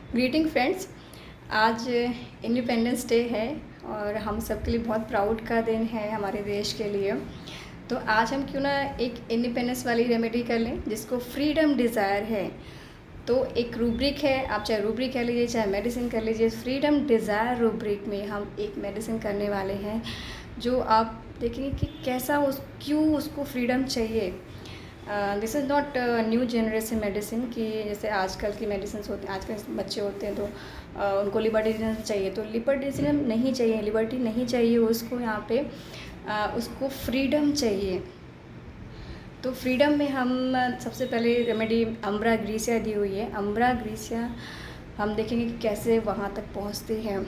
Greeting friends. आज independence day है और हम सब के लिए बहुत प्राउड का दिन है हमारे देश के लिए। तो आज हम क्यों ना एक इंडिपेंडेंस वाली रेमेडी कर लें जिसको फ्रीडम डिज़ायर है। तो एक रूब्रिक है, आप चाहे रूब्रिक कह लीजिए चाहे मेडिसिन कर लीजिए। फ्रीडम डिज़ायर रूब्रिक में हम एक मेडिसिन करने वाले हैं जो आप देखेंगे कि कैसा क्यों उसको फ्रीडम चाहिए। This is not new generation medicine कि जैसे आजकल की मेडिसिन होते हैं, आजकल बच्चे होते हैं तो उनको लिबर्टी चाहिए, तो लिबर्टी नहीं चाहिए, लिबर्टी नहीं चाहिए उसको। यहाँ पे उसको फ्रीडम चाहिए। तो फ्रीडम में हम सबसे पहले रेमेडी अम्ब्रा ग्रीसिया दी हुई है। अम्ब्रा ग्रीसिया हम देखेंगे कि कैसे वहाँ तक पहुँचती है।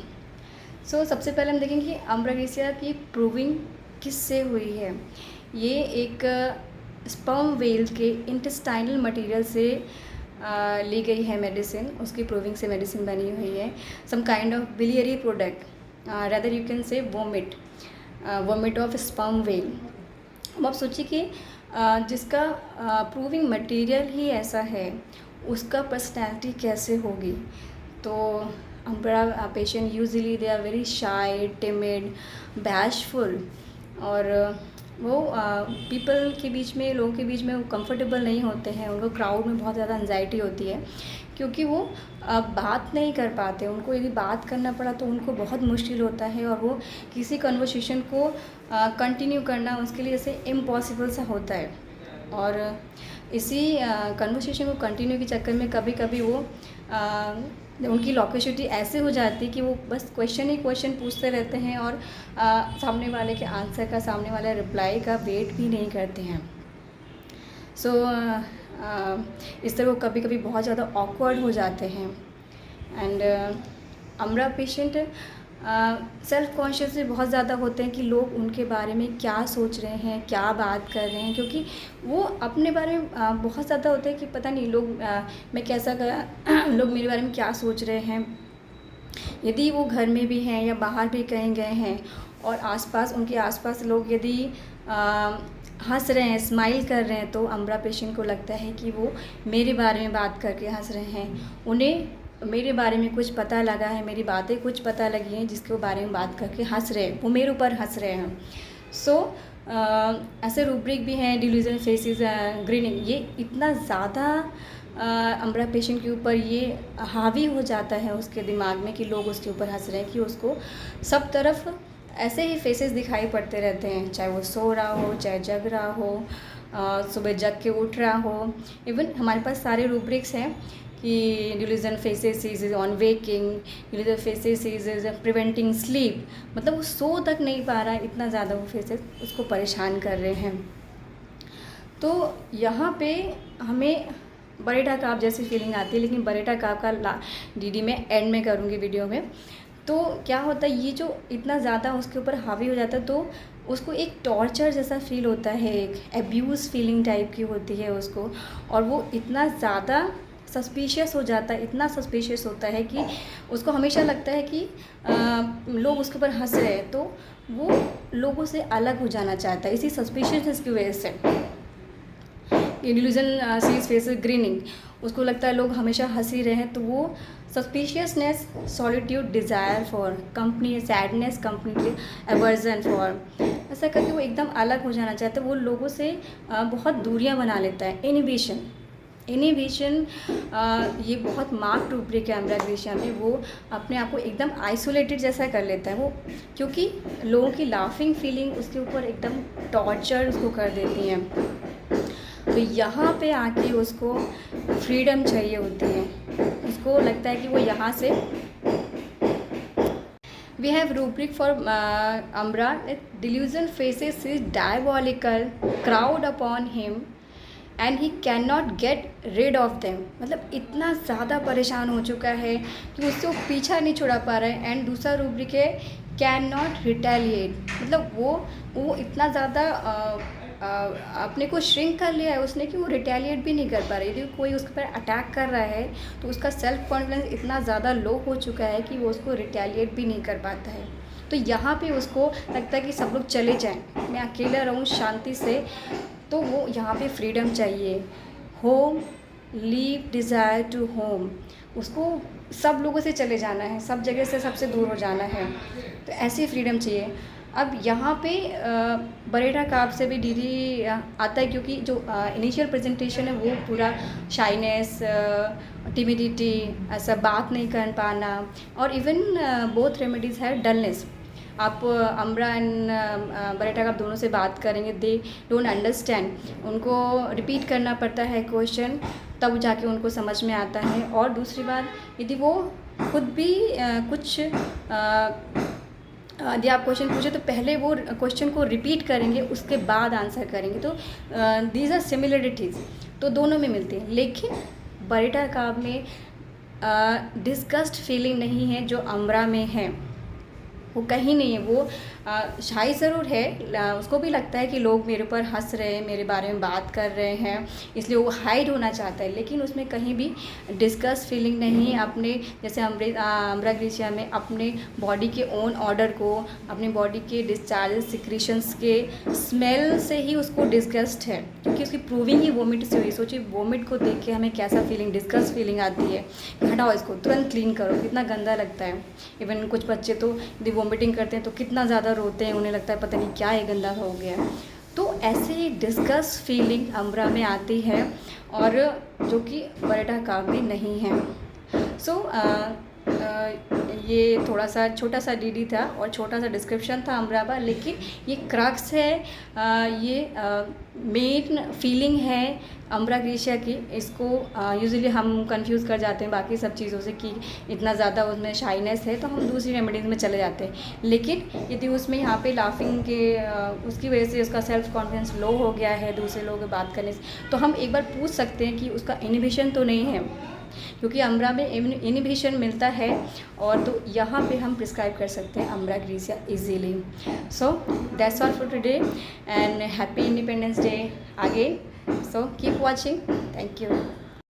सबसे पहले हम देखेंगे कि अम्ब्रा ग्रीसिया की प्रूविंग किससे हुई है। ये एक स्पर्म वेल के इंटेस्टाइनल मटेरियल से ली गई है मेडिसिन, उसकी प्रूविंग से मेडिसिन बनी हुई है। Some kind of biliary product, rather you can say vomit of sperm whale. अब आप सोचिए कि जिसका प्रूविंग मटेरियल ही ऐसा है उसका पर्सनैलिटी कैसे होगी। तो अम्ब्रा patient usually they are very shy, timid, bashful, और वो पीपल के बीच में, लोगों के बीच में वो कंफर्टेबल नहीं होते हैं। उनको क्राउड में बहुत ज़्यादा एंजाइटी होती है क्योंकि वो बात नहीं कर पाते। उनको यदि बात करना पड़ा तो उनको बहुत मुश्किल होता है और वो किसी कन्वर्सेशन को कंटिन्यू करना उसके लिए जैसे इम्पॉसिबल सा होता है। और इसी कन्वर्सेशन को कंटिन्यू के चक्कर में कभी कभी वो उनकी लॉक्यूसिटी ऐसे हो जाती है कि वो बस क्वेश्चन ही क्वेश्चन पूछते रहते हैं और सामने वाले के आंसर का, सामने वाले रिप्लाई का वेट भी नहीं करते हैं। इस तरह वो कभी कभी बहुत ज़्यादा ऑकवर्ड हो जाते हैं। And umbra patient self conscious भी बहुत ज़्यादा होते हैं कि लोग उनके बारे में क्या सोच रहे हैं, क्या बात कर रहे हैं, क्योंकि वो अपने बारे में बहुत ज़्यादा होते हैं कि पता नहीं लोग मैं कैसा लोग मेरे बारे में क्या सोच रहे हैं। यदि वो घर में भी हैं या बाहर भी कहीं गए हैं और आसपास, उनके आसपास लोग यदि हंस रहे हैं, स्माइल कर रहे हैं, तो अम्ब्रा पेशेंट को लगता है कि वो मेरे बारे में बात करके हंस रहे हैं। उन्हें मेरे बारे में कुछ पता लगा है, मेरी बातें कुछ पता लगी हैं जिसके बारे में बात करके हंस रहे हैं, वो मेरे ऊपर हंस रहे हैं। ऐसे रूब्रिक भी हैं, डिल्यूजन फेसेस, ग्रीनिंग। ये इतना ज़्यादा अम्ब्रा पेशेंट के ऊपर ये हावी हो जाता है उसके दिमाग में कि लोग उसके ऊपर हंस रहे हैं कि उसको सब तरफ ऐसे ही फेसेस दिखाई पड़ते रहते हैं, चाहे वो सो रहा हो, चाहे जग रहा हो, सुबह जग के उठ रहा हो। इवन हमारे पास सारे रूब्रिक्स हैं कि delusion faces is on waking, delusion faces is preventing sleep, मतलब वो सो तक नहीं पा रहा है, इतना ज़्यादा वो फेसेस उसको परेशान कर रहे हैं। तो यहाँ पे हमें बरेटा काफ जैसी फीलिंग आती है, लेकिन बरेटा काफ का डीडी में एंड में करूँगी वीडियो में। तो क्या होता है, ये जो इतना ज़्यादा उसके ऊपर हावी हो जाता है तो उसको एक टॉर्चर जैसा फील होता है, एक एब्यूज़ फीलिंग टाइप की होती है उसको, और वो इतना ज़्यादा सस्पिशियस हो जाता है, इतना सस्पिशियस होता है कि उसको हमेशा लगता है कि लोग उसके ऊपर हंस रहे हैं, तो वो लोगों से अलग हो जाना चाहता है इसी सस्पिशियसनेस की वजह से। डिल्यूजन सीज फेसेस ग्रीनिंग, उसको लगता है लोग हमेशा हंस ही रहे हैं, तो वो suspiciousness, solitude, desire for company, sadness, company, aversion for, ऐसा करके वो एकदम अलग हो जाना चाहता है। वो लोगों से बहुत दूरियां बना लेता है। इनिबिशन ये बहुत मार्क्ड रूब्रिक है अम्ब्रा ग्रीसिया में। वो अपने आप को एकदम आइसोलेटेड जैसा कर लेता है वो, क्योंकि लोगों की लाफिंग फीलिंग उसके ऊपर एकदम टॉर्चर उसको कर देती हैं। तो यहाँ पे आके उसको फ्रीडम चाहिए होती है, उसको लगता है कि वो यहाँ से। We have rubric for umbra, delusion faces is diabolical, crowd upon him and he can not get rid of them. मतलब इतना ज़्यादा परेशान हो चुका है कि उससे वो पीछा नहीं छुड़ा पा रहा है। एंड दूसरा रूब्रिक है कैन नॉट रिटेलिएट, मतलब वो इतना ज़्यादा अपने को श्रिंक कर लिया है उसने कि वो रिटेलिएट भी नहीं कर पा रही। यदि कोई उसके ऊपर अटैक कर रहा है तो उसका सेल्फ कॉन्फिडेंस इतना ज़्यादा लो हो चुका है कि वो उसको रिटेलिएट भी नहीं कर पाता है। तो यहाँ पे उसको लगता है कि सब लोग चले जाएं, मैं अकेला रहूँ शांति से। तो वो यहाँ पे फ्रीडम चाहिए। Home, leave desire to home, उसको सब लोगों से चले जाना है, सब जगह से सबसे दूर हो जाना है, तो ऐसी फ्रीडम चाहिए। अब यहाँ पे बरेटा कार्ब से भी दीदी आता है, क्योंकि जो इनिशियल प्रेजेंटेशन है वो पूरा शाइनेस, टिमिडिटी, ऐसा बात नहीं कर पाना, और इवन बोथ रेमेडीज़ है डलनेस। आप अमरा एंड बरेटा कार्ब दोनों से बात करेंगे, दे डोंट अंडरस्टैंड, उनको रिपीट करना पड़ता है क्वेश्चन, तब जाके उनको समझ में आता है। और दूसरी बात, यदि वो खुद भी कुछ यदि आप क्वेश्चन पूछे तो पहले वो क्वेश्चन को रिपीट करेंगे, उसके बाद आंसर करेंगे, तो दीज आर सिमिलरिटीज़, तो दोनों में मिलती हैं। लेकिन बरेटा कार्ब में डिस्गस्ट फीलिंग नहीं है जो अमरा में है, वो कहीं नहीं है। वो शाई ज़रूर है, उसको भी लगता है कि लोग मेरे ऊपर हंस रहे हैं, मेरे बारे में बात कर रहे हैं, इसलिए वो हाइड होना चाहता है, लेकिन उसमें कहीं भी डिस्गस्ट फीलिंग नहीं है। अपने जैसे अमरा ग्रीसिया में अपने बॉडी के ओन ऑर्डर को, अपने बॉडी के डिस्चार्ज सिक्रीशंस के स्मेल से ही उसको डिस्गस्ट है, क्योंकि उसकी प्रूविंग ही वोमिट से हुई। सोचिए वोमिट को देख के हमें कैसा फीलिंग, डिस्गस्ट फीलिंग आती है, हटाओ इसको, तुरंत क्लीन करो, कितना गंदा लगता है। इवन कुछ बच्चे तो यदि वोमिटिंग करते हैं तो कितना ज़्यादा रोते हैं, उन्हें लगता है पता नहीं क्या ये गंदा हो गया। तो ऐसे ही डिस्गस्ट फीलिंग अमरा में आती है, और जो कि बरेटा कार्ब में नहीं है। सो ये थोड़ा सा छोटा सा डीडी था और छोटा सा डिस्क्रिप्शन था अमरा का, लेकिन ये क्रक्स है, ये मेन फीलिंग है अमरा ग्रीसिया की। इसको यूजुअली हम कंफ्यूज कर जाते हैं बाकी सब चीज़ों से कि इतना ज़्यादा उसमें शाइनेस है, तो हम दूसरी रेमेडीज़ में चले जाते हैं। लेकिन यदि उसमें यहाँ पे लाफिंग के उसकी वजह से उसका सेल्फ कॉन्फिडेंस लो हो गया है दूसरे लोगों से बात करने से, तो हम एक बार पूछ सकते हैं कि उसका इनिबिशन तो नहीं है, क्योंकि अमरा में इनिबिशन मिलता है, और तो यहाँ पे हम प्रिस्क्राइब कर सकते हैं ambra grisea easily. So that's all for today and happy Independence Day again. So keep watching, thank you.